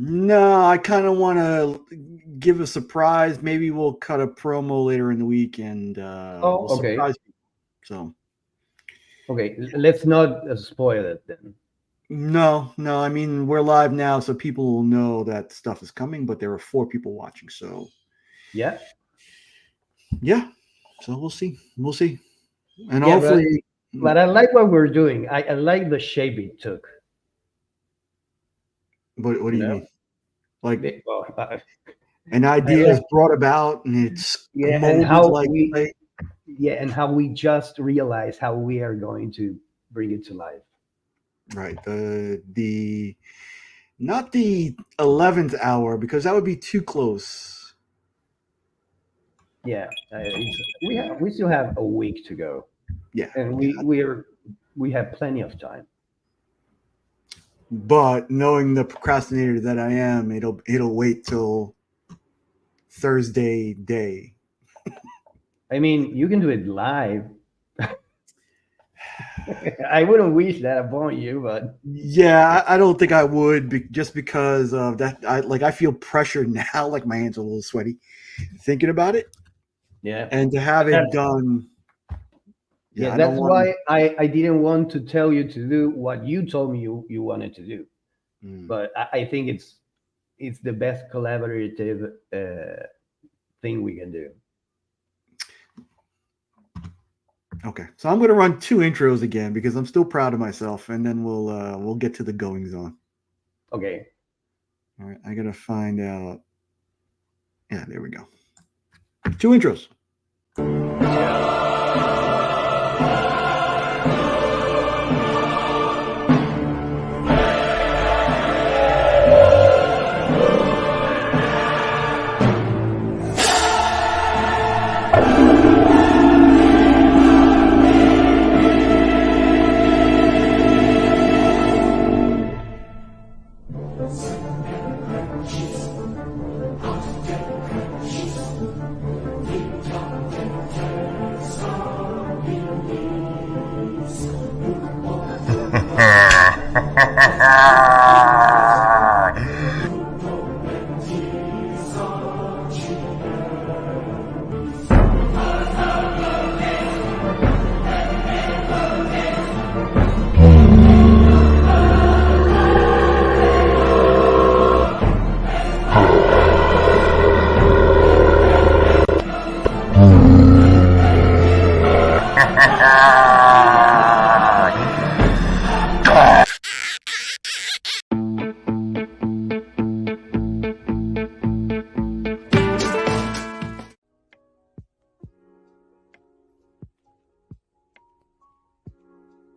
No, I kind of want to give a surprise. Maybe we'll cut a promo later in the week and Oh, we'll okay. surprise people. So, Okay, let's not spoil it then. no. I mean, we're live now, so people will know that stuff is coming, but there are 4 people watching. So, Yeah. yeah. So we'll see. We'll see. And Yeah, hopefully, but I like what we're doing. I like the shape it took. what do You you know, mean? Like well, an I idea is like, brought about and it's yeah, and molded how like we clay. yeah, and how we just realize how we are going to bring it to life. Right. The not the 11th hour because that would be too close. Yeah, we still have a week to go, Yeah. and we have plenty of time. But knowing the procrastinator that I am, it'll wait till Thursday day. I mean, you can do it live. I wouldn't wish that upon you, but Yeah, I don't think I would just because of that. I feel pressured now, like my hands are a little sweaty thinking about it, yeah, and to have it done. Yeah, yeah. I don't That's want to. why I didn't want to tell you to do what you told me you wanted to do. Mm. But I think it's the best collaborative thing we can do. Okay, so I'm going to run 2 intros again because I'm still proud of myself, and then we'll get to the goings on. Okay. All right, I got to find out. Yeah, there we go. 2 intros.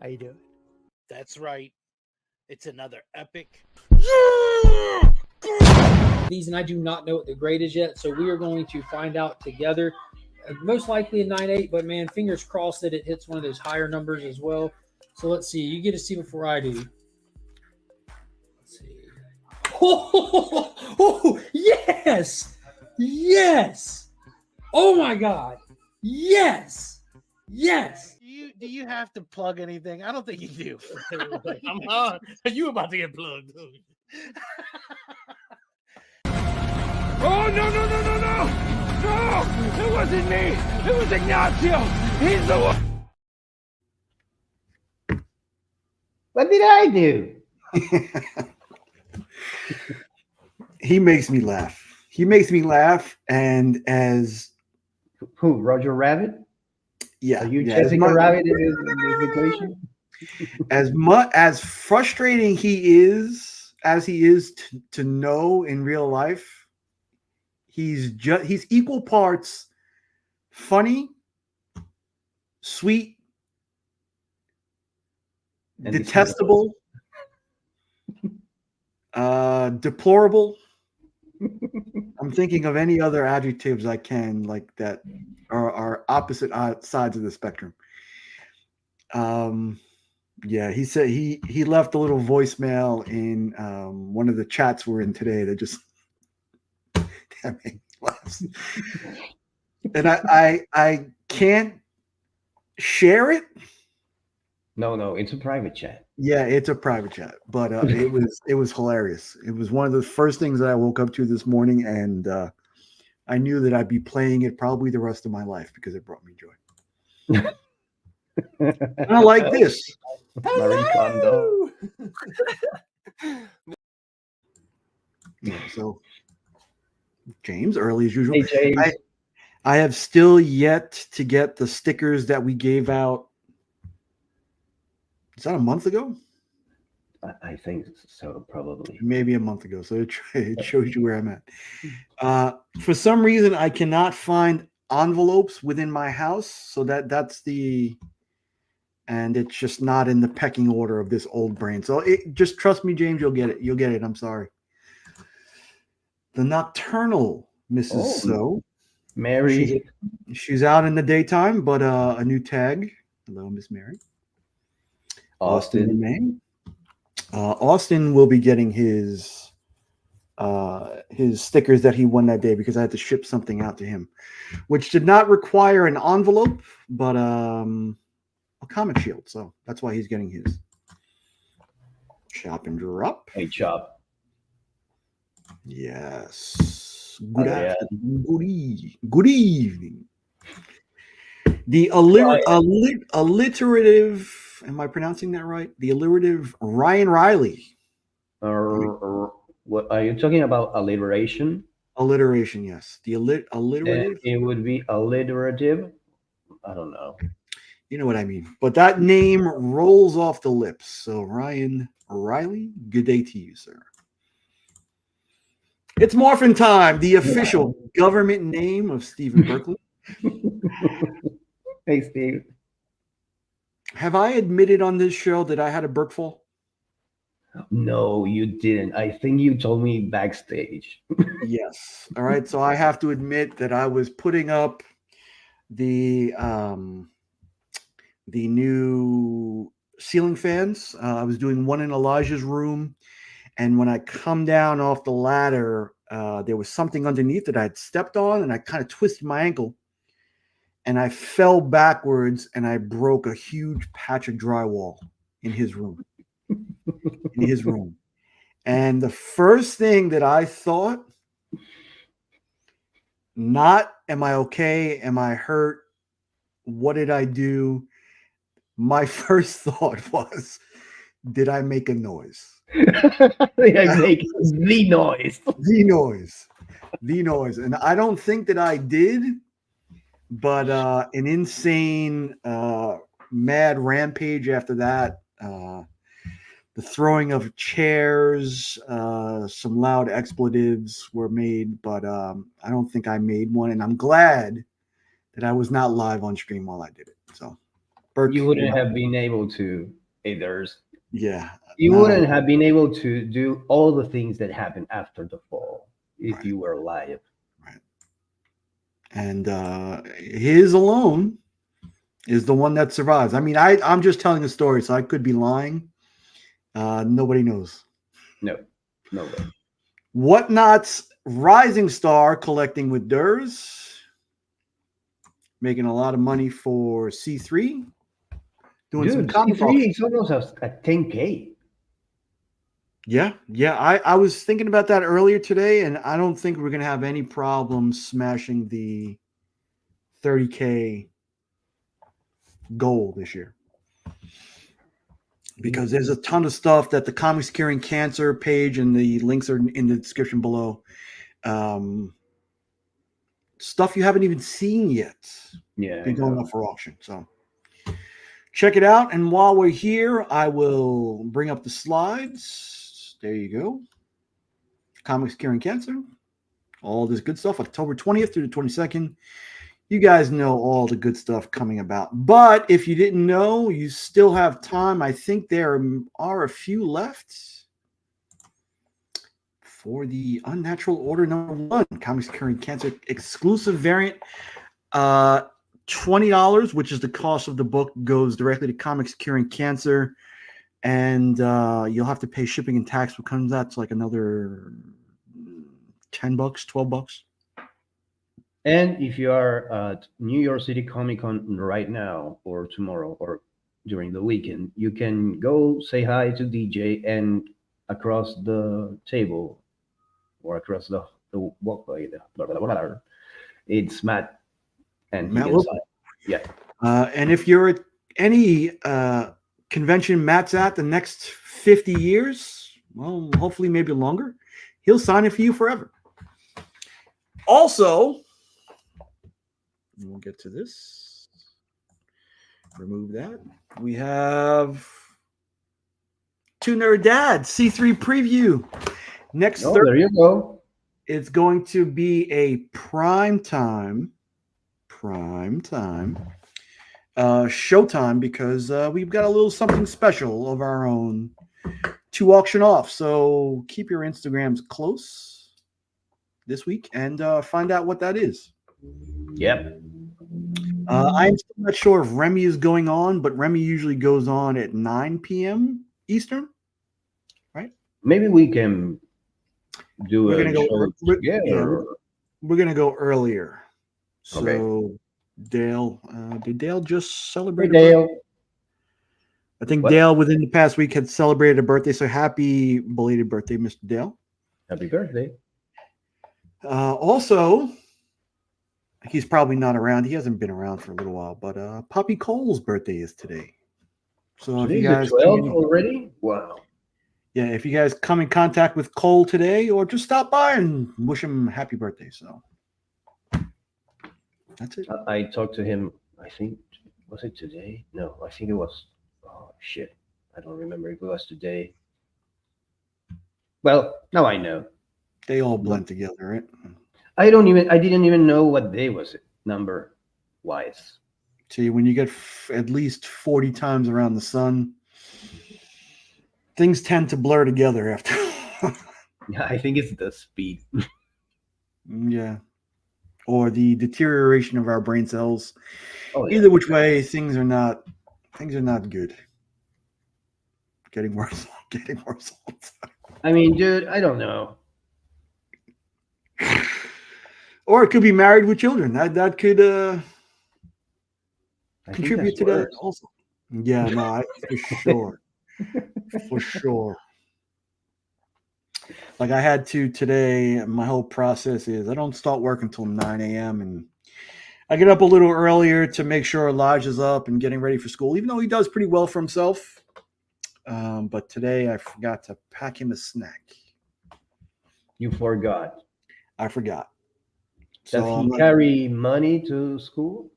How you doing? That's right. It's another epic. These, and I do not know what the grade is yet, so we are going to find out together. Most likely a 9.8, but man, fingers crossed that it hits one of those higher numbers as well. So let's see. You get to see before I do. Let's see. Oh, yes! Yes! Oh my God! Yes! Yes! Do you have to plug anything? I don't think you do. I'm on. You about to get plugged? Oh, no! No! It wasn't me! It was Ignacio! He's the one! What did I do? He makes me laugh. And as Who? Roger Rabbit? yeah, Are you yeah, Jessica Rabbit in this equation? as frustrating he is to know in real life, he's equal parts funny, sweet, And detestable, deplorable. I'm thinking of any other adjectives I can like that are opposite sides of the spectrum. Yeah, he said he left a little voicemail in one of the chats we're in today that just that made me laugh. And I can't share it No, it's a private chat. Yeah, it's a private chat, but it was hilarious. It was one of the first things that I woke up to this morning, and I knew that I'd be playing it probably the rest of my life because it brought me joy. I like this. Marie Kondo. Yeah, so James, early as usual. Hey, James. I have still yet to get the stickers that we gave out. Is that a month ago? I think so, probably. Maybe a month ago. So it shows you where I'm at. For some reason, I cannot find envelopes within my house. So that's the, and it's just not in the pecking order of this old brain. So just trust me, James, you'll get it. You'll get it. I'm sorry. The Nocturnal Mrs. So. Mary. She's out in the daytime, but a new tag. Hello, Miss Mary. Austin and May. Austin will be getting his stickers that he won that day because I had to ship something out to him, which did not require an envelope, but a comic shield. So that's why he's getting his. Chop and drop. Hey, Chop. Yes. Good afternoon. Good evening. The alliterative, am I pronouncing that right? The alliterative Ryan Riley. What are you talking about? Alliteration? Alliteration, yes. The alliterative. It would be alliterative. I don't know. You know what I mean. But that name rolls off the lips. So Ryan Riley, good day to you, sir. It's Morphin Time, the official government name of Stephen Berkeley. Hey, Steve. Have I admitted on this show that I had a Berkfall? No, you didn't. I think you told me backstage. Yes. All right. So I have to admit that I was putting up the new ceiling fans. I was doing one in Elijah's room. And when I come down off the ladder, there was something underneath that I had stepped on, and I kind of twisted my ankle. And I fell backwards, and I broke a huge patch of drywall in his room. And the first thing that I thought, not am I okay? Am I hurt? What did I do? My first thought was, did I make a noise? I make the noise. The noise. And I don't think that I did, but an insane mad rampage after that. The throwing of chairs, some loud expletives were made, but I don't think I made one. And I'm glad that I was not live on stream while I did it. So, Burke, You wouldn't have been able to either. Yeah. You wouldn't have been able to do all the things that happened after the fall if you were live. Right. And his alone is the one that survives. I mean, I'm just telling a story, so I could be lying. Nobody knows. No way. Whatnot's rising star collecting with Durs, making a lot of money for C3. Doing some comic C3 is almost at 10K. Yeah. I was thinking about that earlier today, and I don't think we're going to have any problem smashing the 30K goal this year. Because there's a ton of stuff that the Comics Curing Cancer page, and the links are in the description below. Stuff you haven't even seen yet. Yeah. Be going up for auction. So check it out. And while we're here, I will bring up the slides. There you go. Comics Curing Cancer. All this good stuff. October 20th through the 22nd. You guys know all the good stuff coming about. But if you didn't know, you still have time. I think there are a few left for the Unnatural Order #1 Comics Curing Cancer exclusive variant. $20, which is the cost of the book, goes directly to Comics Curing Cancer. And you'll have to pay shipping and tax, which comes out to like another $10, $12. And if you are at New York City Comic Con right now or tomorrow or during the weekend, you can go say hi to DJ, and across the table or across the walkway, blah, blah, blah, blah, it's Matt, and he Matt can Wilson. sign. Yeah. And if you're at any convention Matt's at the next 50 years, well, hopefully maybe longer, he'll sign it for you forever. Also, we'll get to this. Remove that. We have Two Nerd Dads C3 preview. Next Oh, Thursday, there you go. it's going to be a prime time Showtime, because we've got a little something special of our own to auction off. So keep your Instagrams close this week and find out what that is. Yep. I'm still not sure if Remy is going on, but Remy usually goes on at 9 p.m. Eastern. Maybe we can do We're a gonna go. show together. We're gonna go earlier. So Okay. Dale, did Dale just Hey, celebrate? a birthday? Dale. I think What? Dale within the past week had celebrated a birthday. So happy belated birthday, Mr. Dale. Happy birthday. Also, he's probably not around. He hasn't been around for a little while, but Poppy Cole's birthday is today. So if Today's you the guys 12th already? Wow. yeah, if you guys come in contact with Cole today, or just stop by and wish him happy birthday. So that's it. I talked to him, I think, was it today? No, I think it was, oh, shit. I don't remember if it was today. Well, now I know. They all blend together, right? I didn't even know what day was it, number wise. See, when you get at least 40 times around the sun, things tend to blur together after. Yeah, I think it's the speed. Yeah. Or the deterioration of our brain cells. Oh, yeah. Either which way, things are not good. Getting worse. Getting worse. I mean, dude, I don't know. Or it could be married with children. That could I think contribute that's to that worse. also. Yeah, no, for sure. For sure. Like I had to today, my whole process is I don't start work until 9 a.m. and I get up a little earlier to make sure Elijah's up and getting ready for school, even though he does pretty well for himself. But today I forgot to pack him a snack. You forgot. I forgot. Does So he carry money to school?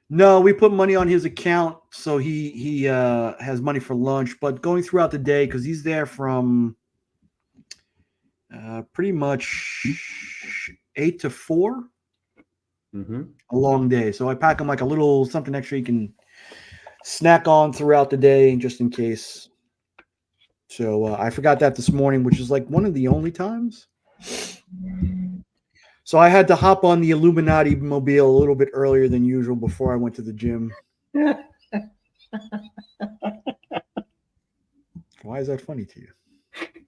No, we put money on his account, so he has money for lunch. But going throughout the day, because he's there from pretty much 8 to 4, Mm-hmm. a long day. So I pack him like a little something extra he can snack on throughout the day, just in case. So I forgot that this morning, which is like one of the only times. So I had to hop on the Illuminati Mobile a little bit earlier than usual before I went to the gym. Why is that funny to you?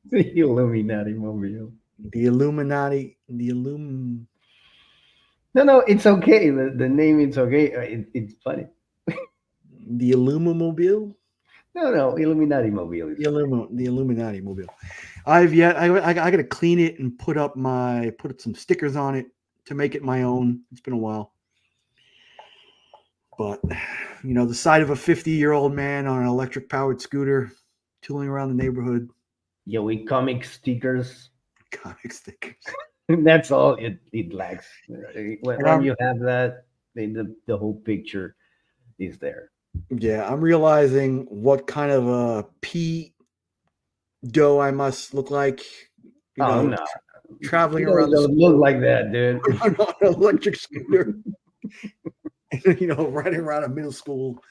The Illuminati Mobile. The Illuminati, No, it's okay. The name is okay. It's funny. the Illumimobile? No, Illuminati Mobile. The Illuminati Mobile. I got to clean it and put up some stickers on it to make it my own. It's been a while. But, the sight of a 50-year-old man on an electric powered scooter tooling around the neighborhood. Yeah, with comic stickers. Comic stickers. That's all it lacks. When you have that, the whole picture is there. Yeah, I'm realizing what kind of a pea dough I must look like. No. Traveling You around the don't look like that, dude. on an electric scooter. Riding around a middle school.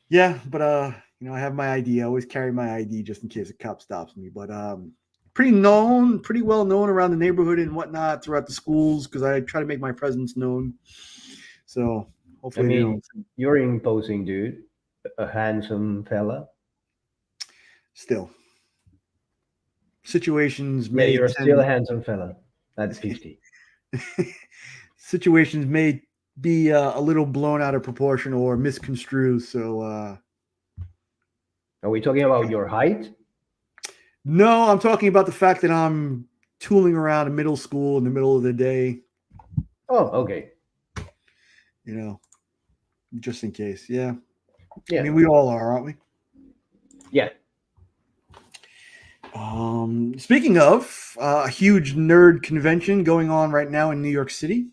Yeah, but I have my ID. I always carry my ID just in case a cop stops me. But pretty well known around the neighborhood and whatnot throughout the schools because I try to make my presence known. So hopefully, you're imposing, dude. A handsome fella. Still, situations Yeah, may you're still a handsome fella. That's 50. Situations may be a little blown out of proportion or misconstrued. So Are we talking about your height? no, I'm talking about the fact that I'm tooling around a middle school in the middle of the day. Oh, okay. You know, just in case. Yeah. Yeah. I mean, we all are, aren't we? Yeah. Speaking of a huge nerd convention going on right now in New York City.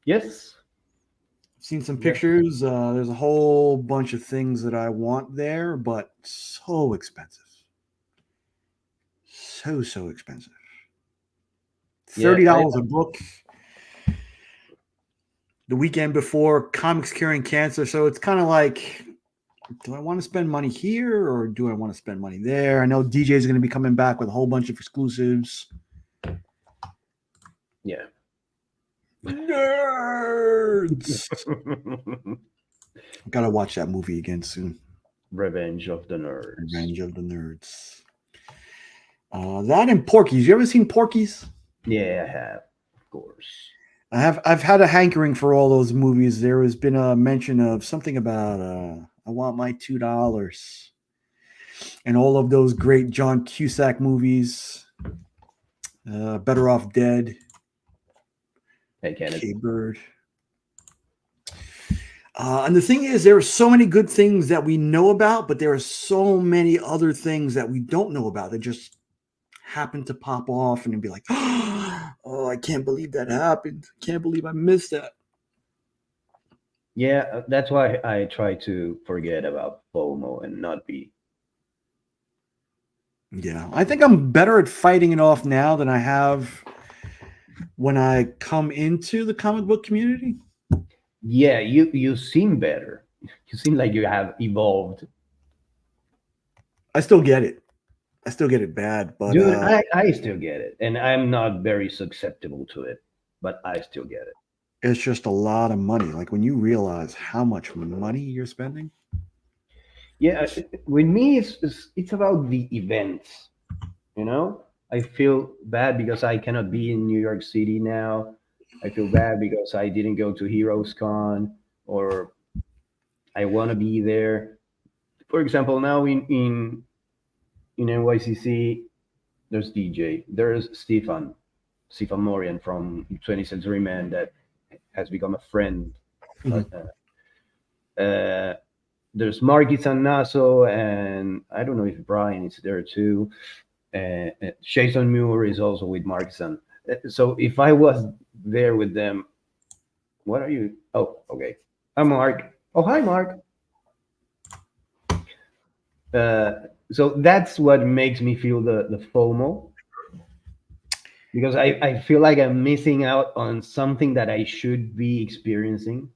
Yes. I've seen some Yeah. pictures. There's a whole bunch of things that I want there, but so expensive. So expensive. $30 a book. The weekend before Comics Curing Cancer. So it's kind of like, do I want to spend money here or do I want to spend money there? I know DJ is going to be coming back with a whole bunch of exclusives. Yeah. Nerds. Gotta watch that movie again soon. Revenge of the Nerds. Revenge of the Nerds. That and Porky's. You ever seen Porky's? Yeah, I have, of course. I've had a hankering for all those movies. There has been a mention of something about I want my $2 and all of those great John Cusack movies. Better Off Dead. Hey, Kenneth. K-Bird. And the thing is, there are so many good things that we know about, but there are so many other things that we don't know about that just happen to pop off and be like, oh, I can't believe that happened. Can't believe I missed that. Yeah, that's why I try to forget about FOMO and not be. Yeah, I think I'm better at fighting it off now than I have when I come into the comic book community. Yeah, you seem better. You seem like you have evolved. I still get it. I still get it bad, but Dude, I still get it, and I'm not very susceptible to it, but I still get it. it's just a lot of money. Like when you realize how much money you're spending. Yeah, with me, it's about the events. You know, I feel bad because I cannot be in New York City now. I feel bad because I didn't go to Heroes Con, or I want to be there. For example, now in NYCC, there's DJ, there's Stefan Morian from 20th Century Man that has become a friend. There's Marquis and Naso, and I don't know if Brian is there too. Jason Muir is also with Marquis. So if I was there with them, what are you? Oh, okay. I'm Mark. Oh, hi, Mark. So that's what makes me feel the FOMO, because I feel like I'm missing out on something that I should be experiencing.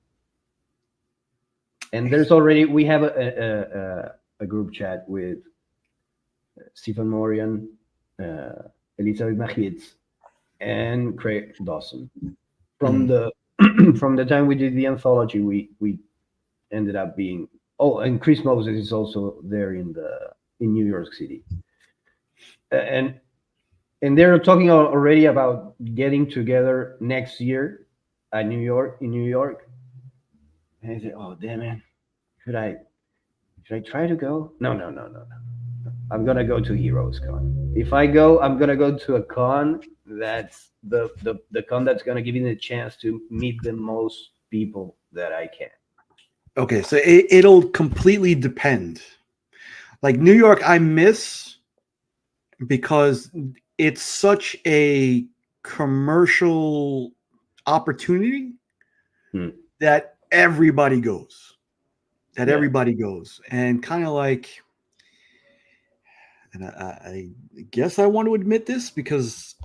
And we have a group chat with Stephen Morian, Elizabeth Mahitz, and Craig Dawson. From the from the time we did the anthology, we ended up being. Oh, and Chris Moses is also there in New York City, and they're talking already about getting together next year in New York. And I said, "Oh, damn it, should I try to go? No. I'm gonna go to Heroes Con. If I go, I'm gonna go to a con that's the con that's gonna give me the chance to meet the most people that I can." Okay, so it'll completely depend. Like New York, I miss because it's such a commercial opportunity that everybody goes. Everybody goes. And kind of like, and I guess I want to admit this because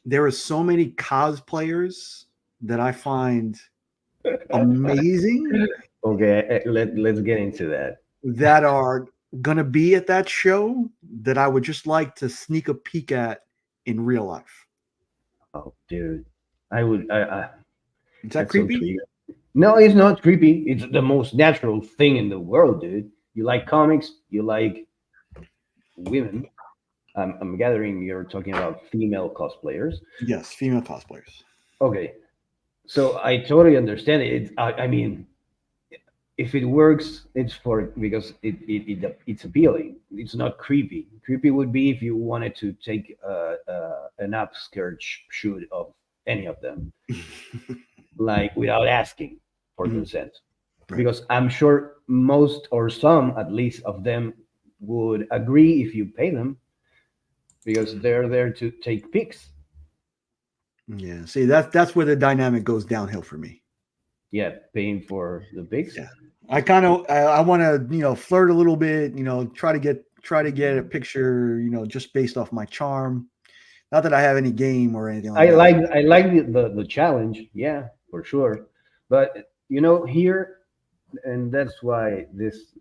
there are so many cosplayers that I find amazing. Okay, let's get into that. That are gonna be at that show that I would just like to sneak a peek at in real life. Oh, dude, I would. Is that creepy? So no, it's not creepy. It's the most natural thing in the world, dude. You like comics, you like women. I'm gathering you're talking about female cosplayers. Yes, female cosplayers. Okay. So I totally understand it. I mean, if it works, it's for because it's appealing. It's not creepy. Creepy would be if you wanted to take an upskirt shoot of any of them, like without asking for Mhm. consent. Right. Because I'm sure most or some at least of them would agree if you pay them because they're there to take pics. Yeah. See, that's where the dynamic goes downhill for me. Yeah, paying for the pics. Yeah. I kind of I want to flirt a little bit, try to get a picture, just based off my charm. Not that I have any game or anything like that. I like the challenge, yeah, for sure. But here, and that's why this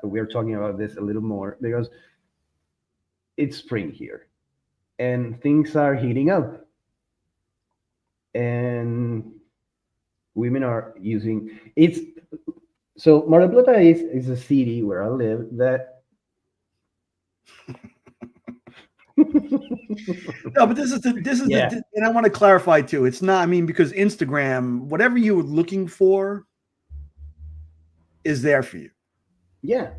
we're talking about this a little more because it's spring here, and things are heating up, and women are using it's. So Mar del Plata is a city where I live that. No, but this is Yeah. and I want to clarify too. It's not. I mean, because Instagram, whatever you were looking for, is there for you. Yeah.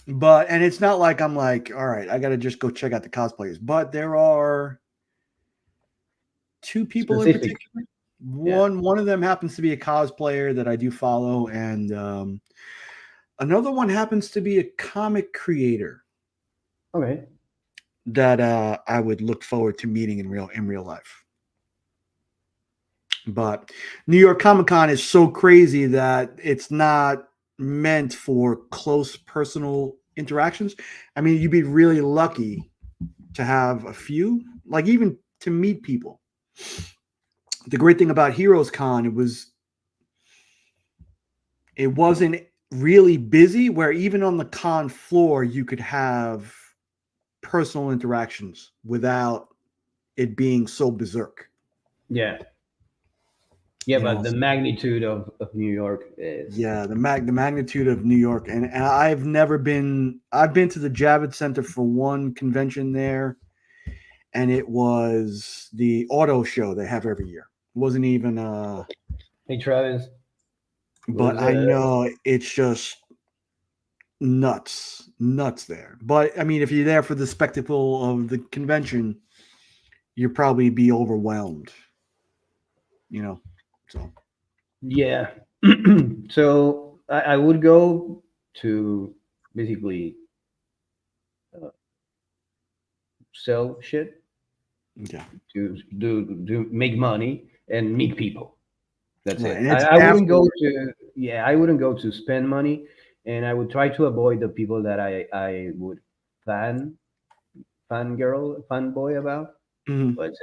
And it's not like I'm like, all right, I got to just go check out the cosplayers. But there are two people in Specific. particular. One of them happens to be a cosplayer that I do follow, and another one happens to be a comic creator Okay. that I would look forward to meeting in real life. But New York Comic Con is so crazy that it's not meant for close personal interactions. I mean, you'd be really lucky to have a few, like even to meet people. The great thing about Heroes Con, it wasn't really busy, where even on the con floor you could have personal interactions without it being so berserk. Yeah. Yeah, You but know, the magnitude of New York is the magnitude of New York, and I've been to the Javits Center for one convention there, and it was the auto show they have every year. It wasn't even Hey Travis. but was I know it's just nuts there. But I mean, if you're there for the spectacle of the convention, you'll probably be overwhelmed. So Yeah. So I would go to basically sell shit yeah, to do make money and meet people. That's right. it. And it's I wouldn't after go to I wouldn't go to spend money, and I would try to avoid the people that I would fanboy about. Mhm. But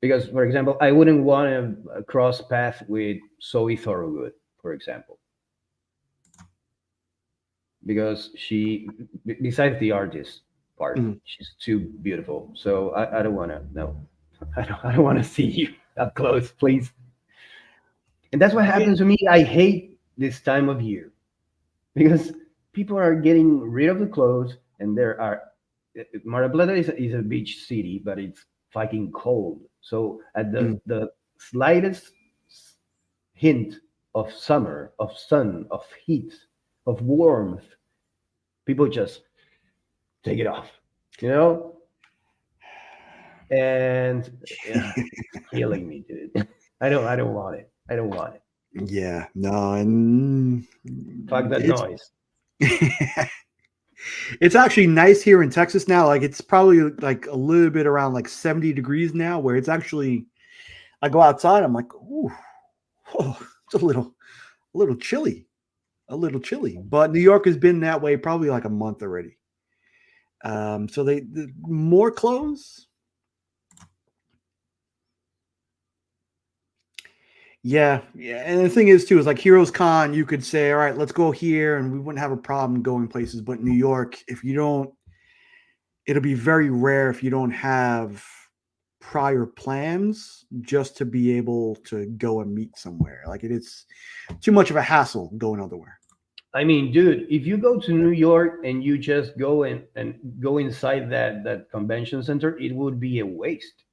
because, for example, I wouldn't want to cross path with Zoe Thorogood, for example, because besides the artist part, Mhm. she's too beautiful. So I don't want to. No, I don't want to see you up close, please. And that's what happens to me. I hate this time of year because people are getting rid of the clothes, and there are. Mar del Plata is a beach city, but it's fucking cold. So at Mhm. the slightest hint of summer, of sun, of heat, of warmth, people just take it off, you know? And it's killing me, dude. I don't want it. I don't want it. Yeah, no, and Fuck that it's noise. it's actually nice here in Texas now. Like it's probably like a little bit around like 70 degrees now, where it's actually I go outside, I'm like, ooh, oh, it's a little chilly. A little chilly. But New York has been that way probably like a month already. So the more clothes. Yeah, yeah. And the thing is too, is like Heroes Con, you could say, all right, let's go here, and we wouldn't have a problem going places. But New York, if you don't, it'll be very rare if you don't have prior plans just to be able to go and meet somewhere. Like it's too much of a hassle going elsewhere. I mean, dude, if you go to New York and you just go and go inside that convention center, it would be a waste.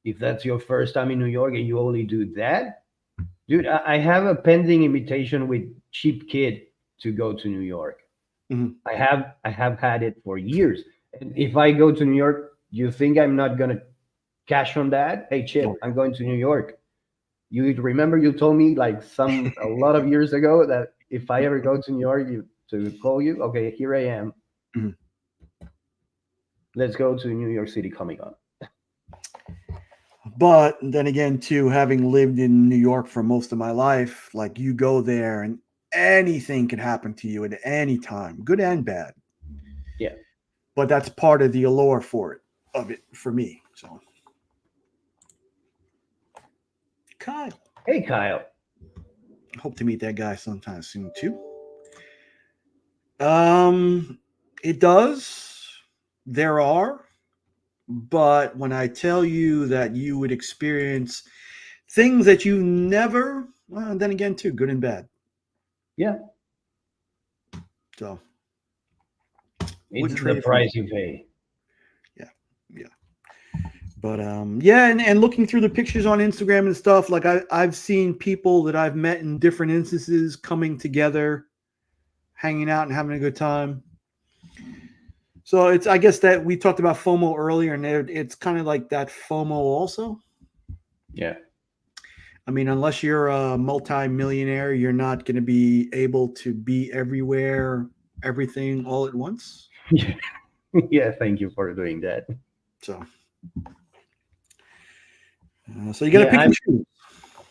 if that's your first time in New York and you only do that, dude, I have a pending invitation with Cheap Kid to go to New York. Mhm. I have had it for years. And if I go to New York, you think I'm not gonna cash on that? Hey, Chip, I'm going to New York. You remember you told me like a lot of years ago that if I ever go to New York, to call you. Okay, here I am. Mhm. Let's go to New York City Comic Con. But then again, too, having lived in New York for most of my life, like you go there and anything can happen to you at any time, good and bad. Yeah. But that's part of the allure of it for me. So, Kyle, Hey, Kyle. hope to meet that guy sometime soon too. It does. There are, but when I tell you that you would experience things that you never, well, then again, too, good and bad. Yeah. So, It's wouldn't trade the it for price you pay. Yeah. But yeah, and looking through the pictures on Instagram and stuff, like I've seen people that I've met in different instances coming together, hanging out and having a good time. So it's, I guess that we talked about FOMO earlier, and it's kind of like that FOMO also. Yeah. I mean, unless you're a multi-millionaire, you're not going to be able to be everywhere, everything all at once. Yeah. Yeah. Thank you for doing that. So you got to pick and choose.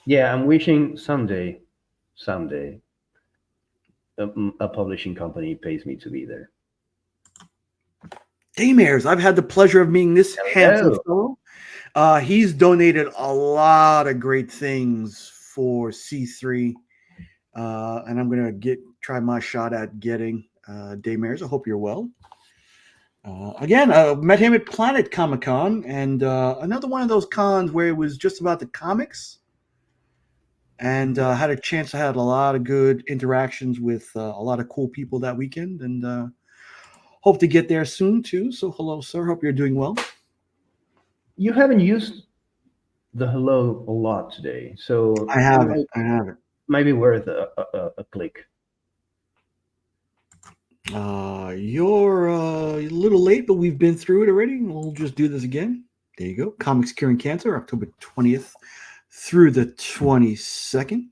Yeah, I'm wishing someday, a publishing company pays me to be there. Daymares, I've had the pleasure of meeting this handsome fellow. He's donated a lot of great things for C3, and I'm gonna try my shot at getting Daymares. I hope you're well. Again, I met him at Planet Comic Con, and another one of those cons where it was just about the comics, and had a chance. I had a lot of good interactions with a lot of cool people that weekend, and hope to get there soon too. So hello, sir. Hope you're doing well. You haven't used the hello a lot today, so I haven't. Might be worth a click. You're a little late, but we've been through it already. We'll just do this again. There you go. Comics Curing Cancer, October 20th through the 22nd.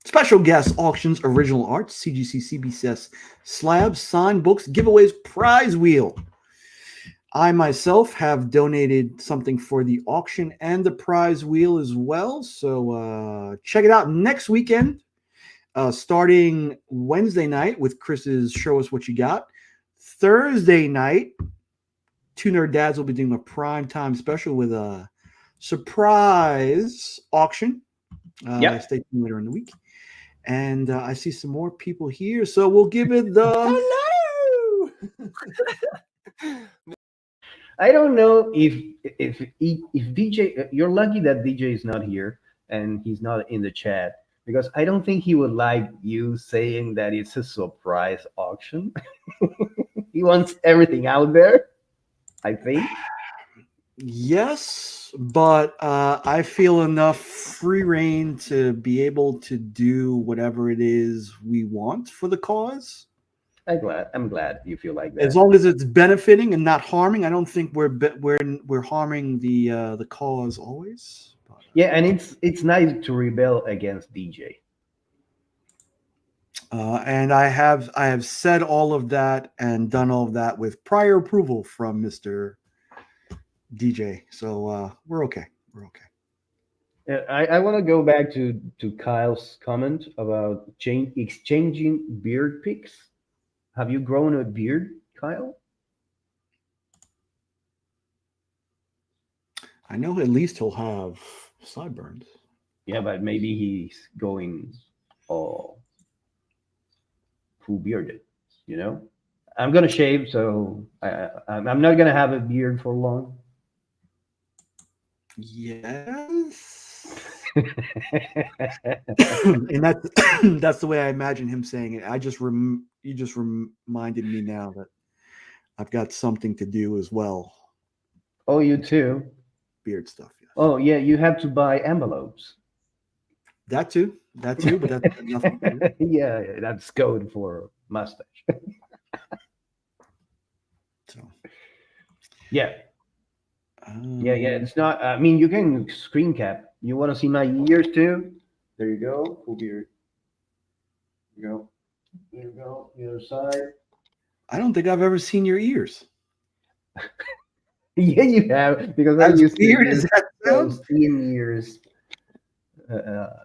Special guest auctions, original art, CGC, CBCS, slabs, signed books, giveaways, prize wheel. I myself have donated something for the auction and the prize wheel as well. So check it out next weekend, starting Wednesday night with Chris's Show Us What You Got. Thursday night, Two Nerd Dads will be doing a primetime special with a surprise auction. Stay tuned later in the week. And I see some more people here, so we'll give it the hello. I don't know if DJ. You're lucky that DJ is not here and he's not in the chat, because I don't think he would like you saying that it's a surprise auction. He wants everything out there, I think. Yes, but I feel enough free reign to be able to do whatever it is we want for the cause. I'm glad you feel like that. As long as it's benefiting and not harming. I don't think we're harming the cause always. But, yeah, and it's nice to rebel against DJ. And I have said all of that and done all of that with prior approval from Mr. DJ. So we're okay. We're okay. I want to go back to Kyle's comment about exchanging beard pics. Have you grown a beard, Kyle? I know at least he'll have sideburns. Yeah, but maybe he's going all full bearded. You know, I'm gonna shave, so I'm not gonna have a beard for long. Yes. And that's the way I imagine him saying it. You just reminded me now that I've got something to do as well. Oh, you too. Beard stuff. Yes. Oh, yeah, you have to buy envelopes. That too. That too. But that's got nothing to do. Yeah, that's code for mustache. So. Yeah. Yeah. It's not. I mean, you can screen cap. You want to see my ears too? There you go. Full beard. There you go. There you go. The other side. I don't think I've ever seen your ears. Yeah, you have, because I As used to weird use as that those sounds. in-ears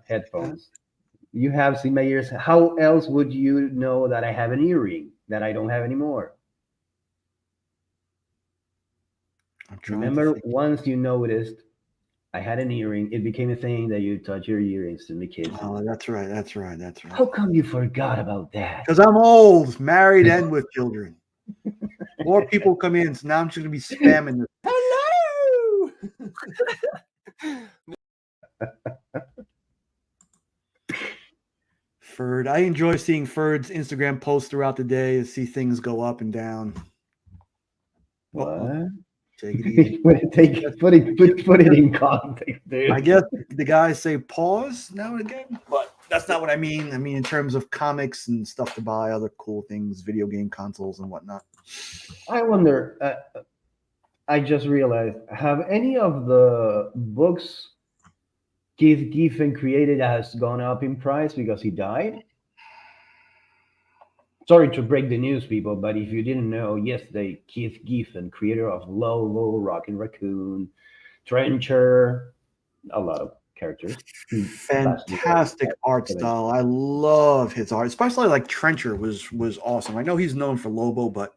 headphones. You have seen my ears. How else would you know that I have an earring that I don't have anymore? I'm trying to Remember, think. once you noticed I had an earring, it became a thing that you touch your ear instantly kiss. Oh, that's right. That's right. That's right. How come you forgot about that? Because I'm old, married, and with children. More people come in, so now I'm just gonna be spamming this. Hello. Ferd. I enjoy seeing Ferd's Instagram posts throughout the day to see things go up and down. What? Take it easy. put it in context, dude. I guess the guys say pause now and again, but that's not what I mean. I mean in terms of comics and stuff to buy, other cool things, video game consoles and whatnot. I wonder. I just realized: have any of the books Keith Giffen created has gone up in price because he died? Sorry to break the news, people, but if you didn't know, yesterday Keith Giffen, creator of Lobo, Rockin' Raccoon, Trencher, a lot of characters. Fantastic art style. I love his art, especially like Trencher was awesome. I know he's known for Lobo, but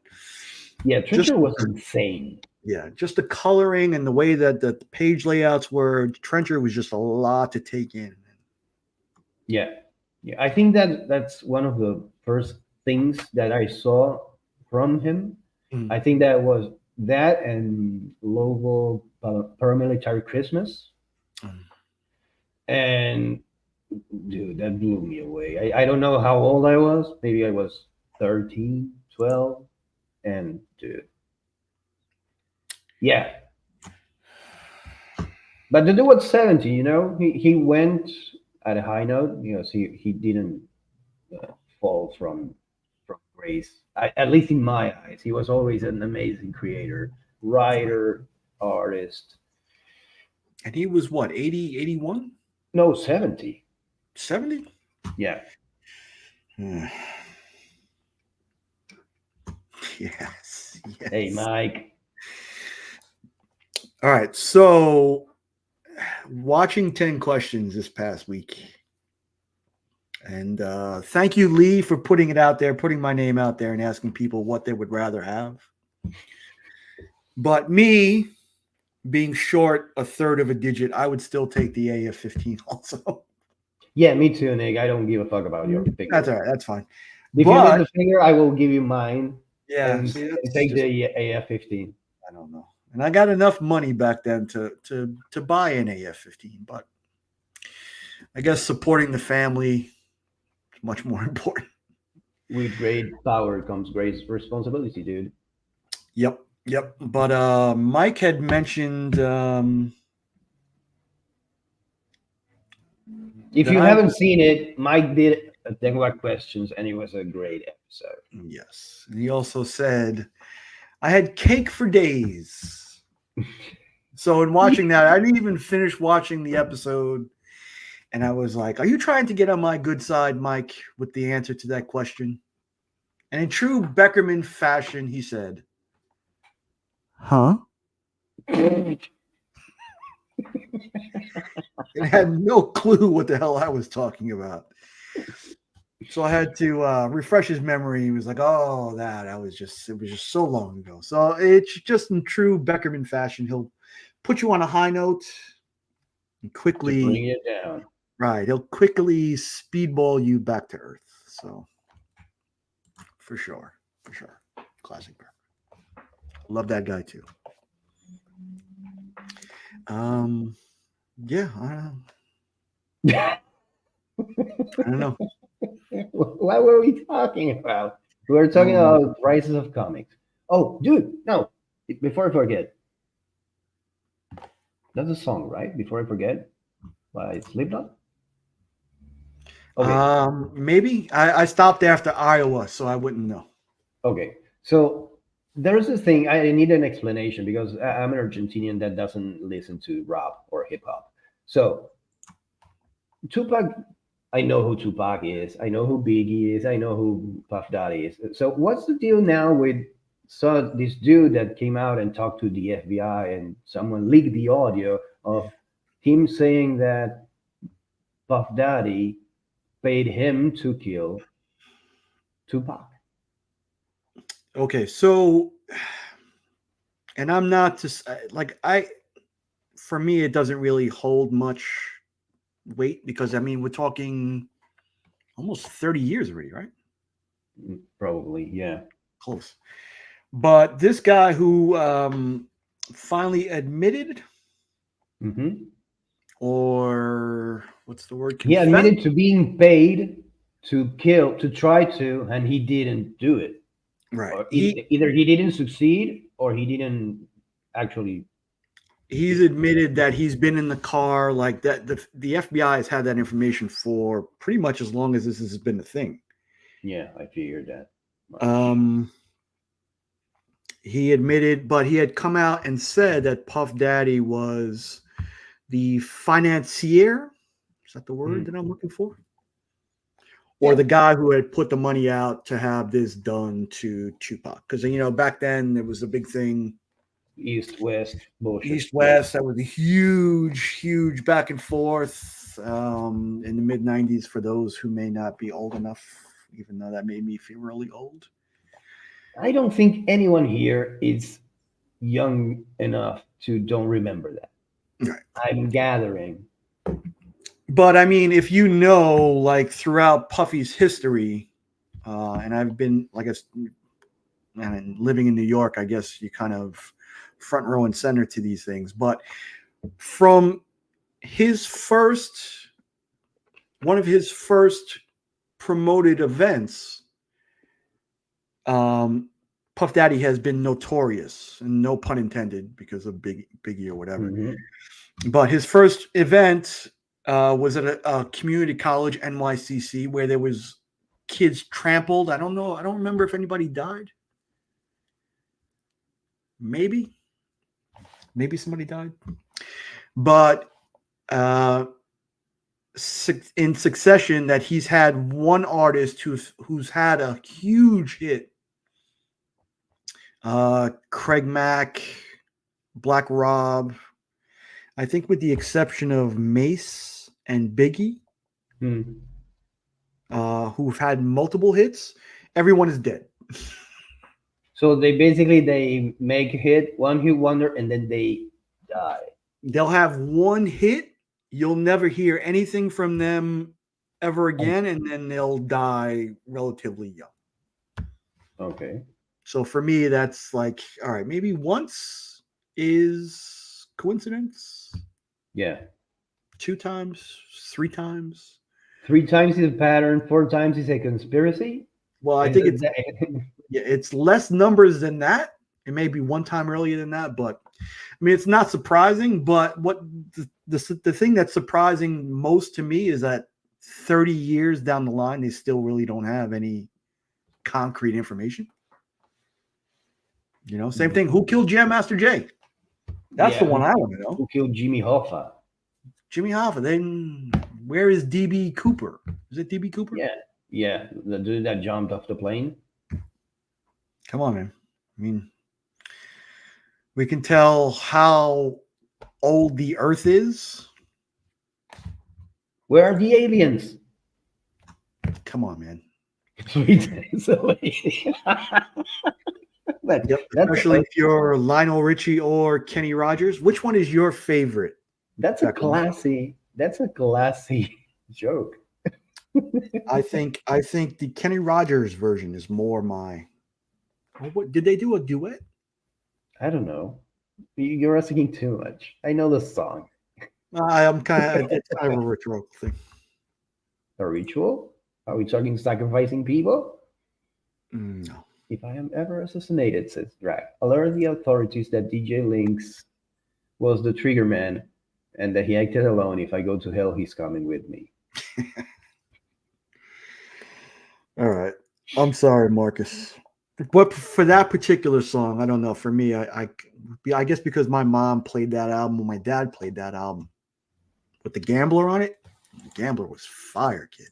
yeah, Trencher was insane. Yeah, just the coloring and the way that the page layouts were. Trencher was just a lot to take in. Yeah, I think that's one of the first things that I saw from him. I think that was that and Lobo Paramilitary Christmas. And dude, that blew me away. I don't know how old I was. Maybe I was 13, 12. And dude, yeah. But the dude was 70, he went at a high note, so he didn't fall from grace. At least in my eyes, he was always an amazing creator, writer, artist. And he was what, 80, 81? No, 70. 70? Yeah. Yes. Hey, Mike. All right. So, watching 10 questions this past week. And thank you, Lee, for putting it out there, putting my name out there and asking people what they would rather have. But me, being short a third of a digit, I would still take the AF-15 also. Yeah, me too, Nick. I don't give a fuck about your figure. That's all right. That's fine. If you need the figure, I will give you mine. Yeah. And take the AF-15. I don't know. And I got enough money back then to buy an AF-15, but I guess supporting the family is much more important. With great power comes great responsibility, dude. Yep. But Mike had mentioned if you haven't seen it, Mike did a Denmark questions and it was a great episode. Yes. And he also said, I had cake for days. So in watching that, I didn't even finish watching the episode. And I was like, are you trying to get on my good side, Mike, with the answer to that question? And in true Beckerman fashion, he said, huh? And had no clue what the hell I was talking about. So I had to refresh his memory. He was like, oh, it was just so long ago. So it's just in true Beckerman fashion. He'll put you on a high note and quickly bring it down. Right. He'll quickly speedball you back to earth. So for sure. Classic Beckerman. Love that guy too. Yeah, I don't know. What were we talking about? We were talking about prices of comics. Oh, dude, no. Before I forget, That's a song, right? Before I forget, by Slipknot. Okay. Maybe I stopped after Iowa, so I wouldn't know. Okay. So there's this thing I need an explanation because I'm an Argentinian that doesn't listen to rap or hip hop. So Tupac, I know who Tupac is. I know who Biggie is. I know who Puff Daddy is. So what's the deal now with this dude that came out and talked to the FBI and someone leaked the audio of him saying that Puff Daddy paid him to kill Tupac? Okay, so, and I'm not just like for me, it doesn't really hold much weight because I mean we're talking almost 30 years already, right? Probably, yeah. Close. But this guy who finally admitted, Mm-hmm. or what's the word? He Confessed? admitted to being paid to kill, to try to, and he didn't do it. Right. Or either he didn't succeed or he didn't actually. He's admitted that he's been in the car like that. The FBI has had that information for pretty much as long as this has been a thing. Yeah, I figured that. He admitted, but he had come out and said that Puff Daddy was the financier. Is that the word that I'm looking for? Or the guy who had put the money out to have this done to Tupac. Because, you know, back then there was a big thing. East-West bullshit. East-West, that was a huge back and forth in the mid-90s for those who may not be old enough, even though that made me feel really old. I don't think anyone here is young enough to don't remember that. Right. I'm gathering. But I mean, if you know, like throughout Puffy's history, and I've been, like, I mean, living in New York, I guess you kind of front row and center to these things. But from one of his first promoted events, Puff Daddy has been notorious, and no pun intended, because of Biggie or whatever. Mm-hmm. But his first event was at a community college, NYCC, where there was kids trampled. I don't know. I don't remember if anybody died. Maybe somebody died. But in succession, that he's had one artist who's had a huge hit. Craig Mack, Black Rob, I think with the exception of Mace and Biggie, who've had multiple hits, everyone is dead. So they make a hit, one hit wonder, and then they die. They'll have one hit. You'll never hear anything from them ever again, and then they'll die relatively young. Okay. So for me, that's like, all right, maybe once is coincidence. Yeah. 2 times, 3 times. 3 times is a pattern. 4 times is a conspiracy. Well, I think it's less numbers than that. It may be 1 time earlier than that, but I mean, it's not surprising. But what the thing that's surprising most to me is that 30 years down the line, they still really don't have any concrete information. You know, same thing. Who killed Jam Master Jay? That's the one I want to know. Who killed Jimmy Hoffa? Jimmy Hoffa. Then where is DB Cooper? Is it DB Cooper? Yeah, the dude that jumped off the plane. Come on, man. I mean, we can tell how old the Earth is. Where are the aliens? Come on, man. 3 times away. Yep, especially if you're Lionel Richie or Kenny Rogers. Which one is your favorite? That's a classy joke. I think the Kenny Rogers version is more my. What did they do, a duet? I don't know. You're asking too much. I know the song. I'm kind of it's kind of a ritual thing. A ritual? Are we talking sacrificing people? No. If I am ever assassinated, says Drag, alert the authorities that DJ Link's was the trigger man, and that he acted alone. If I go to hell, he's coming with me. All right. I'm sorry, Marcus. But for that particular song, I don't know. For me, I guess because my mom played that album, my dad played that album with the Gambler on it. The Gambler was fire, kid.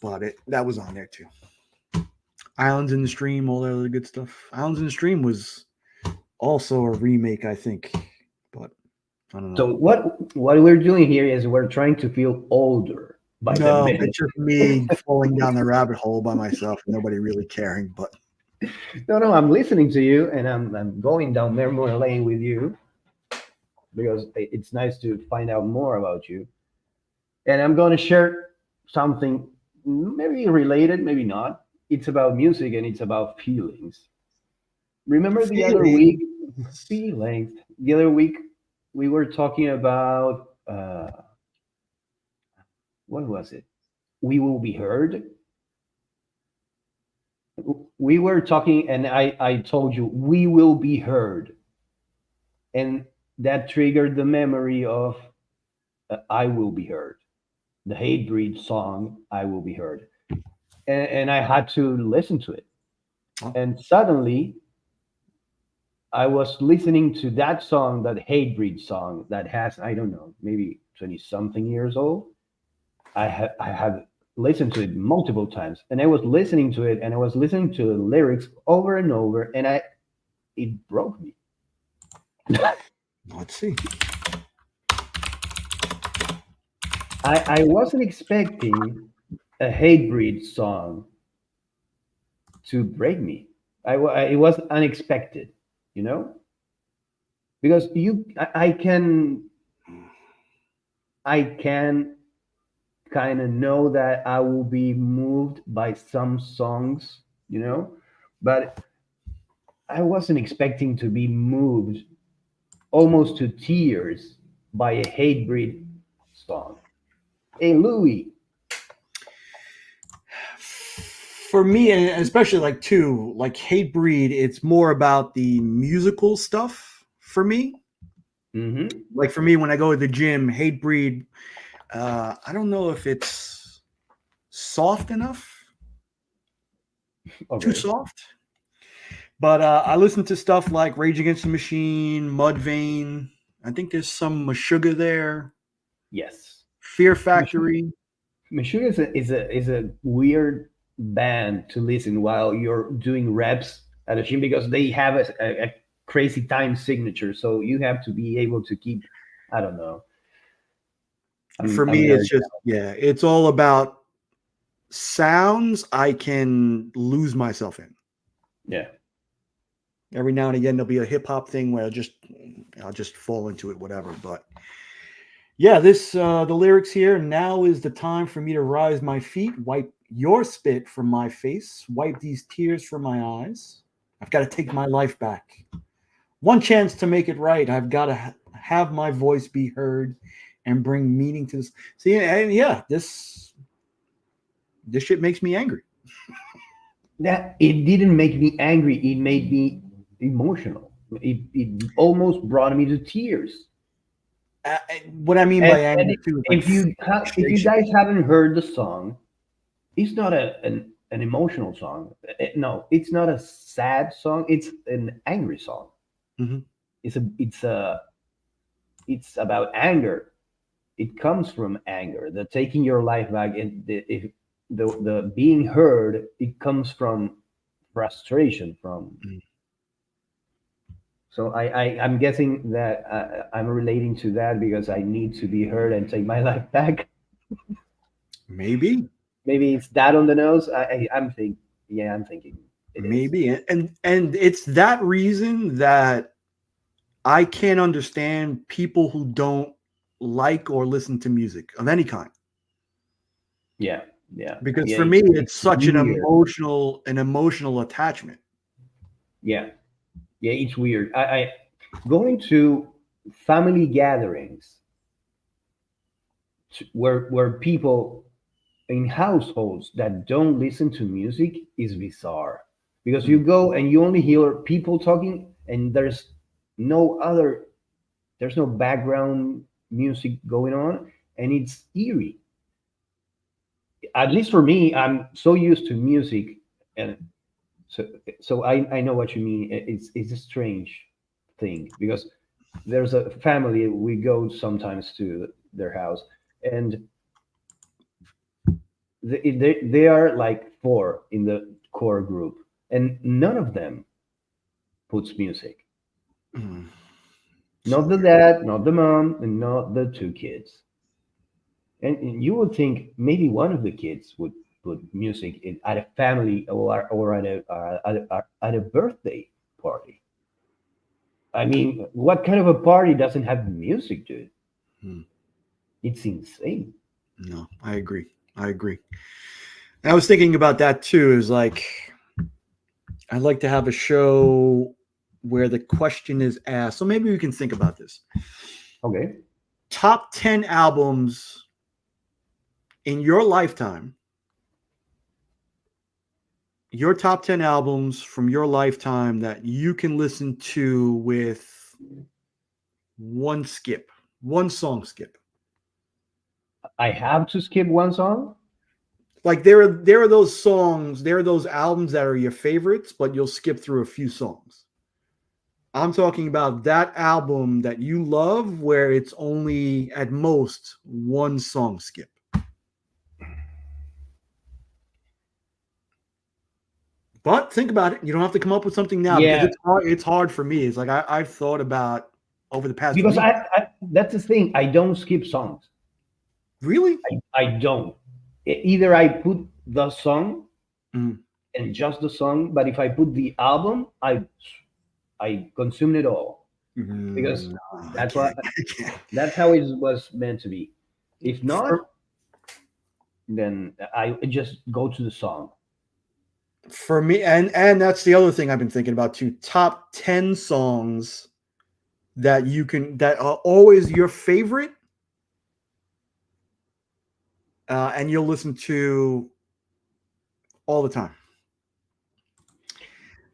But that was on there too. Islands in the Stream, all that other good stuff. Islands in the Stream was also a remake, I think. But I don't know. So what we're doing here is we're trying to feel older by the No, minute. it's just me falling down the rabbit hole by myself, nobody really caring. But No, I'm listening to you, and I'm going down memory lane with you because it's nice to find out more about you. And I'm going to share something maybe related, maybe not. It's about music and it's about feelings. Remember the other week, feelings. The other week we were talking about what was it? We Will Be Heard. We were talking, and I told you we will be heard, and that triggered the memory of I Will Be Heard, the Hatebreed song I Will Be Heard, and I had to listen to it, and suddenly I was listening to that song, that Hatebreed song that has, I don't know, maybe 20 something years old. I have listened to it multiple times, and I was listening to it, and I was listening to the lyrics over and over, and it broke me. let's see. I wasn't expecting a Hatebreed song to break me. It was unexpected, you know, because I can kind of know that I will be moved by some songs, you know, but I wasn't expecting to be moved almost to tears by a Hatebreed song. Hey, Louis. For me, and especially like Hatebreed, it's more about the musical stuff for me. Mm-hmm. Like for me, when I go to the gym, Hatebreed, I don't know if it's soft enough, Okay. too soft. But I listen to stuff like Rage Against the Machine, Mudvayne. I think there's some Meshuggah there. Yes. Fear Factory. Meshuggah is a weird band to listen while you're doing reps at a gym because they have a crazy time signature. So you have to be able to keep, I don't know. For me, it's just, it's all about sounds I can lose myself in. Yeah. Every now and again, there'll be a hip hop thing where I'll just fall into it, whatever. But yeah, the lyrics here. Now is the time for me to rise my feet, wipe your spit from my face, wipe these tears from my eyes. I've got to take my life back. One chance to make it right. I've got to have my voice be heard and bring meaning to this. See, and yeah, this shit makes me angry. That it didn't make me angry. It made me emotional. It almost brought me to tears. What I mean by angry too. If you guys haven't heard the song, it's not an emotional song. No, it's not a sad song. It's an angry song. Mm-hmm. It's about anger. It comes from anger. The taking your life back, and the being heard. It comes from frustration. So I'm guessing that I'm relating to that because I need to be heard and take my life back. Maybe it's that on the nose. I'm thinking. Maybe, and it's that reason that I can't understand people who don't like or listen to music of any kind. Yeah. Because for me, it's such an emotional attachment. Yeah, it's weird. I going to family gatherings where people in households that don't listen to music is bizarre, because you go and you only hear people talking and there's no other There's no background music going on, and it's eerie. At least for me, I'm so used to music, and so I know what you mean. It's a strange thing because there's a family we go sometimes to their house, and they are like four in the core group, and none of them puts music. Mm. Not the dad, not the mom, and not the two kids. And you would think maybe one of the kids would put music at a family or at a birthday party. I mean, what kind of a party doesn't have music, dude? Hmm. It's insane. No, I agree. I agree. And I was thinking about that too. Is like I'd like to have a show where the question is asked. So maybe we can think about this. Okay. Top 10 albums in your lifetime. Your top 10 albums from your lifetime that you can listen to with one skip, one song skip. I have to skip one song. Like there are those songs, there are those albums that are your favorites, but you'll skip through a few songs. I'm talking about that album that you love where it's only at most one song skip. But think about it. You don't have to come up with something now because Yeah, it's hard for me. It's like I've thought about over the past because week. I that's the thing. I don't skip songs. Really? I don't. Either I put the song Mhm. and just the song, but if I put the album, I consume it all because No, that's I what can't. that's how it was meant to be. If not, For, then I just go to the song. for me, and that's the other thing I've been thinking about too. Top 10 songs that are always your favorite, and you'll listen to all the time.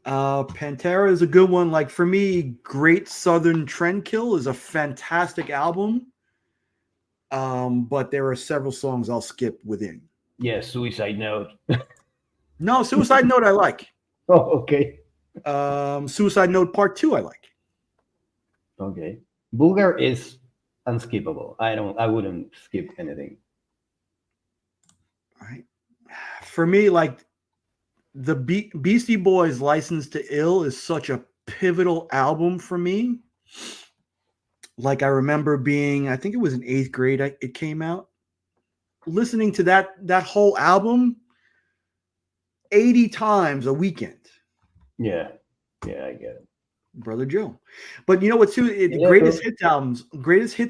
Pantera is a good one. Like for me, Great Southern Trendkill is a fantastic album. But there are several songs I'll skip within. Yeah, Suicide Note. No, Suicide Note I like. Oh, okay. Suicide Note Part 2 I like. Okay. Bulgar is unskippable. I wouldn't skip anything. Right. For me, like the Beastie Boys' License to Ill is such a pivotal album for me. Like I remember being, I think it was in 8th grade it came out. Listening to that whole album 80 times a weekend. Yeah. Yeah, I get it. Brother Joe. But you know what too? The Yeah, greatest hits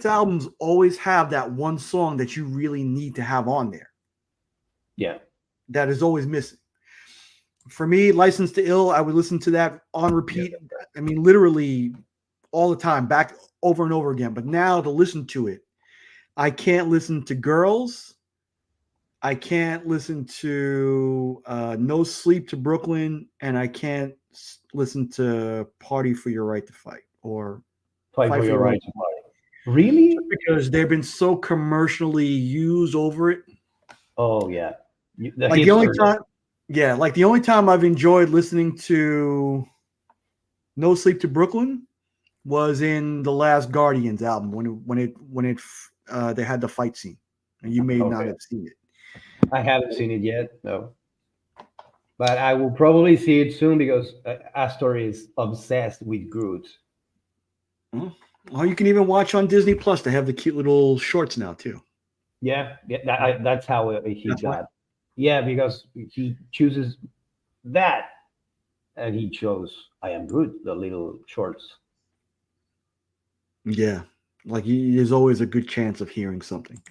albums always have that one song that you really need to have on there. Yeah. That is always missing. For me, License to Ill, I would listen to that on repeat. I mean, literally all the time, back over and over again. But now to listen to it, I can't listen to Girls. I can't listen to No Sleep to Brooklyn, and I can't listen to Party for Your Right to Fight or Fight for your right to fight. Really? because they've been so commercially used over it. Oh yeah. The Like the only hipster- time, yeah, like the only time I've enjoyed listening to No Sleep to Brooklyn was in the last Guardians album when they had the fight scene, and you may not Okay. have seen it. I haven't seen it yet, no. But I will probably see it soon because Astor is obsessed with Groot. Well, you can even watch on Disney Plus. They have the cute little shorts now too. Yeah, that's how he That's why. got. Yeah, because he chooses that, and he chose I Am Groot, the little shorts. Yeah, like there's always a good chance of hearing something.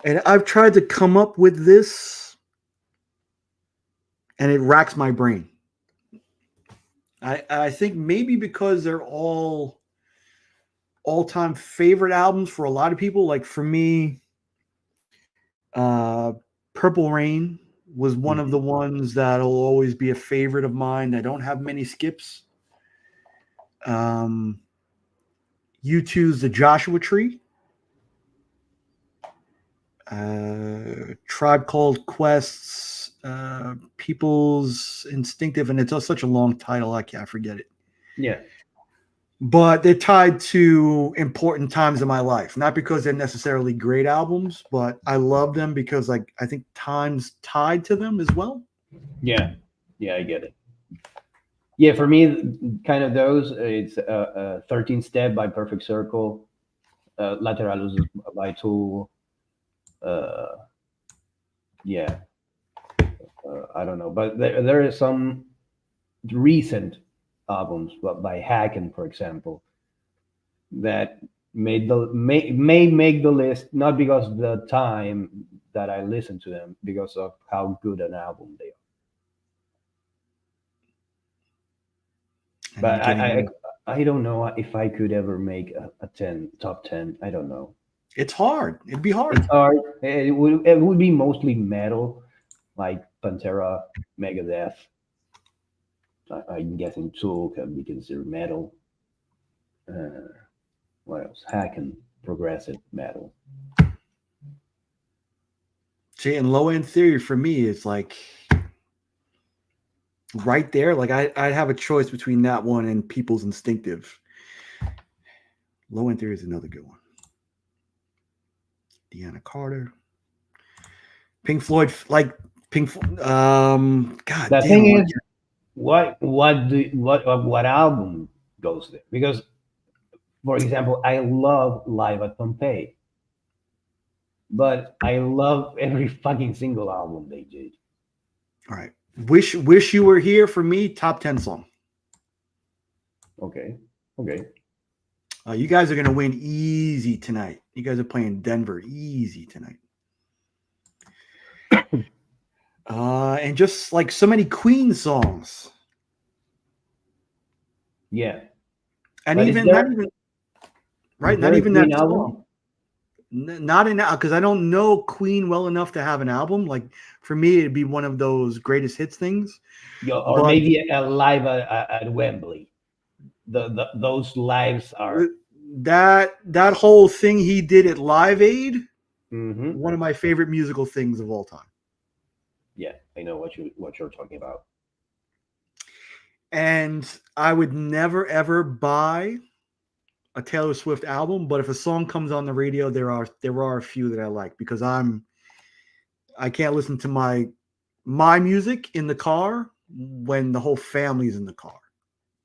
And I've tried to come up with this, and it racks my brain. I think maybe because they're all-time favorite albums for a lot of people. Like for me, Purple Rain was one of the ones that'll always be a favorite of mine. I don't have many skips. U2's The Joshua Tree. Tribe Called Quest's People's Instinctive, and it's such a long title, I forget it. Yeah. But they're tied to important times in my life, not because they're necessarily great albums, but I love them because I think time's tied to them as well. Yeah, I get it. Yeah, for me, kind of those. It's 13 Step by Perfect Circle, Lateralus by Tool. Yeah, I don't know, but there is some recent albums, but by Haken, for example, that may make the list, not because of the time that I listen to them, because of how good an album they are. And But I'm I don't know if I could ever make a top 10. I don't know. it's hard. It'd be hard. It's hard. It would be mostly metal, like Pantera, Megadeth. I'm guessing Tool can be considered metal. What else? Haken, progressive metal. See, and Low End Theory for me is like right there. Like I have a choice between that one and People's Instinctive. Low End Theory is another good one. Deanna Carter, Pink Floyd, like Pink Floyd. God, The damn, thing is, what album goes there? Because, for example, I love Live at Pompeii, but I love every fucking single album they did. all right. Wish You Were Here for me. Top 10 song. Okay. You guys are gonna win easy tonight. You guys are playing Denver easy tonight. And just like so many Queen songs. Yeah. And But even is there- not even right, is not there a even that Queen album? song. Not in because I don't know Queen well enough to have an album. Like for me, it'd be one of those greatest hits things. Or But- maybe a live at Wembley. Those lives are That whole thing he did at Live Aid, Mhm. one of my favorite musical things of all time. Yeah, I know what you're talking about. And I would never ever buy a Taylor Swift album, but if a song comes on the radio, there are a few that I like because I can't listen to my music in the car when the whole family's in the car.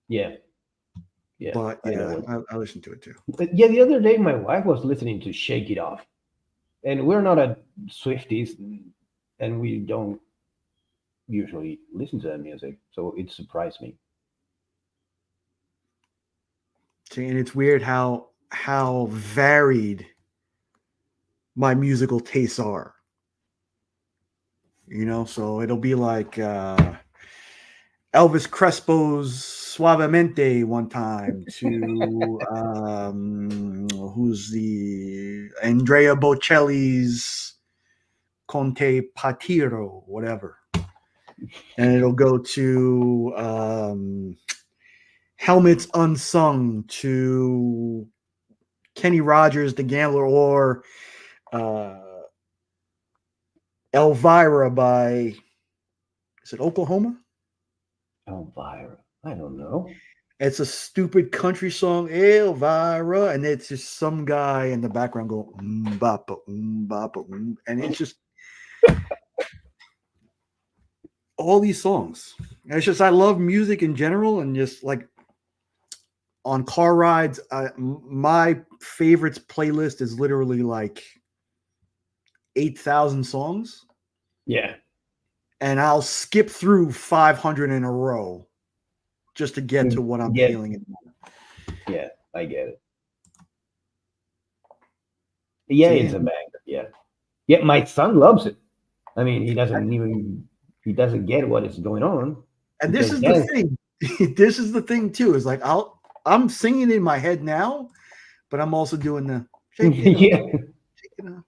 Yeah. But I know yeah, I listen to it too. But yeah, the other day my wife was listening to Shake It Off, and we're not a Swifties, and we don't usually listen to that music, so it surprised me. See, and it's weird how varied my musical tastes are. You know, so it'll be like Elvis Crespo's Suavemente one time to who's the Andrea Bocelli's Conte Patiro, whatever. And it'll go to Helmets Unsung, to Kenny Rogers, The Gambler, or Elvira by, is it Oklahoma? Elvira, I don't know. It's a stupid country song, Elvira, and it's just some guy in the background going, bapa, bapa, and it's just all these songs. And it's just, I love music in general, and just like on car rides, my favorites playlist is literally like 8,000 songs. Yeah. And I'll skip through 500 in a row just to get to what I'm feeling. Yeah, I get it. Yeah, it's a banger. Yeah. My son loves it. I mean, he doesn't get what is going on. And this is the thing. This is the thing too. Is like I'm singing in my head now, but I'm also doing the shaking. Shaking.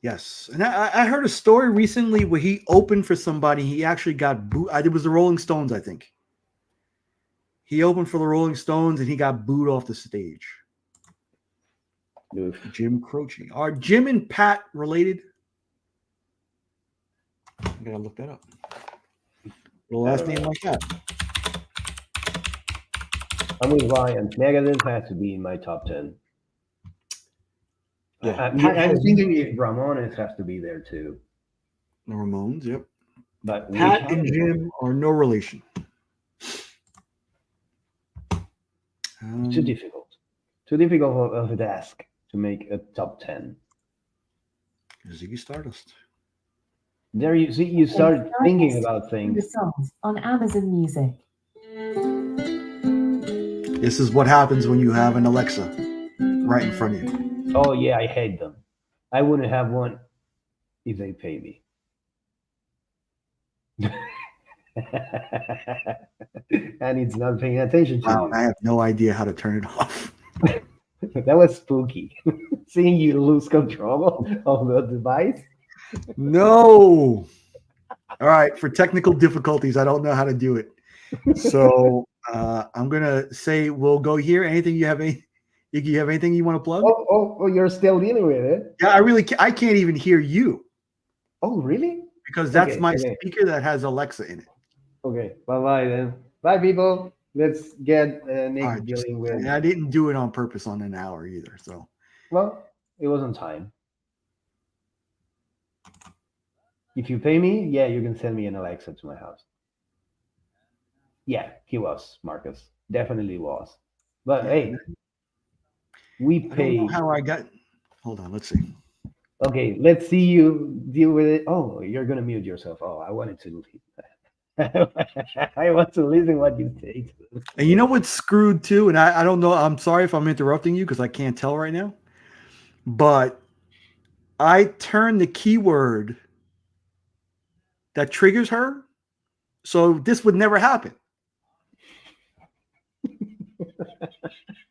Yes, and I heard a story recently where he opened for somebody. He actually got booed. It was the Rolling Stones, I think. He opened for the Rolling Stones and he got booed off the stage. Oof. Jim Croce. Are Jim and Pat related? I gotta look that up. The last name like that. I'm with Ryan. Megadeth has to be in my top 10. Yeah. I'm thinking if Ramones has to be there too. The Ramones, yep. But Pat which and one? Jim are no relation. Too difficult. Too difficult of a task to make a top 10. Ziggy Stardust. There you see, you start Stardust. thinking about The things. songs on Amazon Music. This is what happens when you have an Alexa right in front of you. Oh yeah, I hate them. I wouldn't have one if they pay me. And it's not paying attention to Wow, you. I have no idea how to turn it off. That was spooky. Seeing you lose control of the device. No. All right. For technical difficulties, I don't know how to do it. So I'm gonna say we'll go here. Anything you have? Iggy, you have anything you want to plug? Oh, you're still dealing with it? Yeah, I can't even hear you Oh, really? because that's Okay, my okay. speaker that has Alexa in it. Okay, bye then. Bye, people. Let's get Nick All right, dealing with. I didn't do it on purpose on an hour either. So Well, it was on time. If you pay me, yeah, you can send me an Alexa to my house. Yeah, he was, Marcus. Definitely was. But yeah, hey, we I don't pay. know how I got. Hold on, let's see. Okay, let's see you deal with it. Oh, you're gonna mute yourself. Oh, I wanted to. I want to listen what you say. And you know what's screwed too? And I don't know. I'm sorry if I'm interrupting you because I can't tell right now. But I turned the keyword that triggers her, so this would never happen.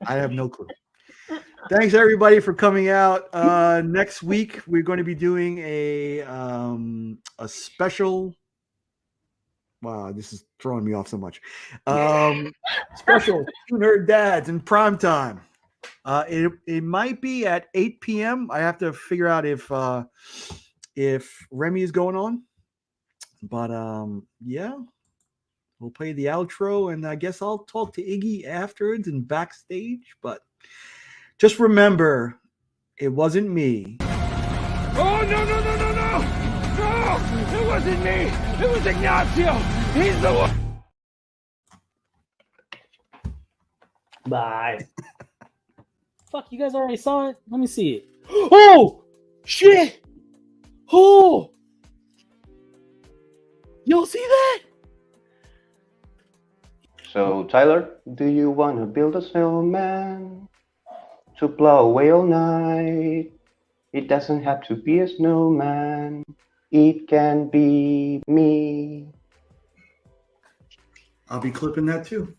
I have no clue. Thanks everybody for coming out. Next week we're going to be doing a special. Wow, this is throwing me off so much. Special Two Nerd Dads in prime time. It might be at 8 p.m. I have to figure out if Remy is going on. But yeah, we'll play the outro, and I guess I'll talk to Iggy afterwards and backstage. But just remember, it wasn't me. Oh, no, no, no, no, no! No! It wasn't me! It was Ignacio! He's the one! Bye. Fuck, you guys already saw it? Let me see it. Oh! Shit! Oh! Y'all see that? So, Tyler, do you want to build a snowman to blow away all night? It doesn't have to be a snowman. It can be me. I'll be clipping that too.